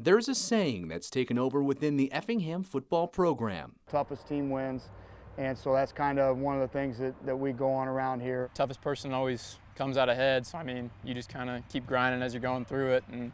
There's a saying that's taken over within the Effingham football program. Toughest team wins, and so that's kind of one of the things that we go on around here. Toughest person always comes out ahead, so I mean, you just kind of keep grinding as you're going through it and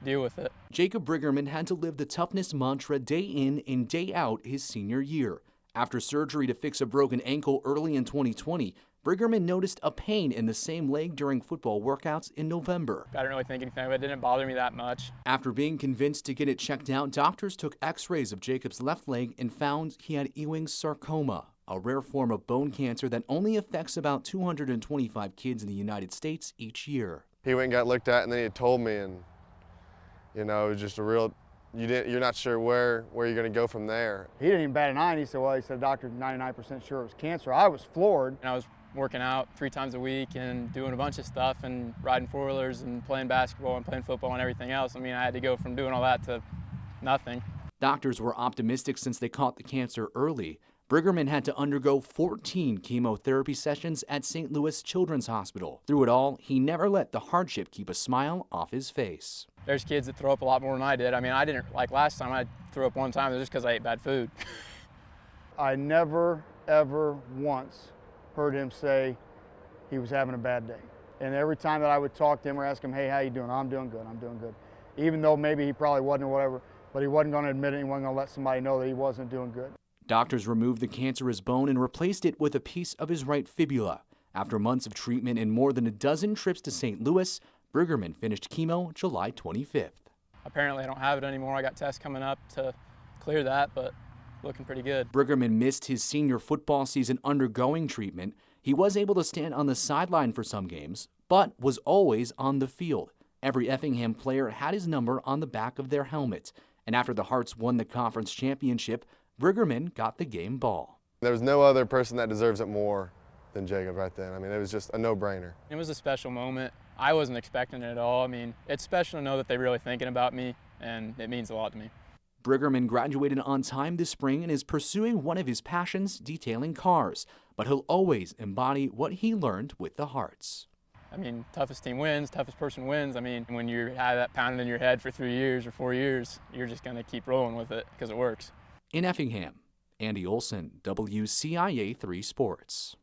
deal with it. Jacob Briggerman had to live the toughness mantra day in and day out his senior year. After surgery to fix a broken ankle early in 2020, Briggerman noticed a pain in the same leg during football workouts in November. I didn't really think anything of it. It didn't bother me that much. After being convinced to get it checked out, doctors took x-rays of Jacob's left leg and found he had Ewing's sarcoma, a rare form of bone cancer that only affects about 225 kids in the United States each year. He went and got looked at, and then he told me, and it was just a real, you're not sure where you're going to go from there. He didn't even bat an eye, and he said, doctor, 99% sure it was cancer. I was floored. And I was working out 3 times a week and doing a bunch of stuff and riding four-wheelers and playing basketball and playing football and everything else. I mean, I had to go from doing all that to nothing. Doctors were optimistic since they caught the cancer early. Briggerman had to undergo 14 chemotherapy sessions at St. Louis Children's Hospital. Through it all, he never let the hardship keep a smile off his face. There's kids that throw up a lot more than I did. I mean, I didn't, like last time I threw up one time, it was just because I ate bad food. I never, ever once heard him say he was having a bad day. And every time that I would talk to him or ask him, hey, how you doing? I'm doing good, I'm doing good. Even though maybe he probably wasn't or whatever, but he wasn't going to admit it, he wasn't going to let somebody know that he wasn't doing good. Doctors removed the cancerous bone and replaced it with a piece of his right fibula. After months of treatment and more than a dozen trips to St. Louis, Briggerman finished chemo July 25th. Apparently I don't have it anymore. I got tests coming up to clear that, but looking pretty good. Briggerman missed his senior football season undergoing treatment. He was able to stand on the sideline for some games, but was always on the field. Every Effingham player had his number on the back of their helmet. And after the Hearts won the conference championship, Briggerman got the game ball. There was no other person that deserves it more than Jacob right then. I mean, it was just a no-brainer. It was a special moment. I wasn't expecting it at all. I mean, it's special to know that they're really thinking about me, and it means a lot to me. Briggerman graduated on time this spring and is pursuing one of his passions, detailing cars. But he'll always embody what he learned with the Hearts. I mean, toughest team wins, toughest person wins. I mean, when you have that pounding in your head for 3 years or 4 years, you're just going to keep rolling with it because it works. In Effingham, Andy Olson, WCIA 3 Sports.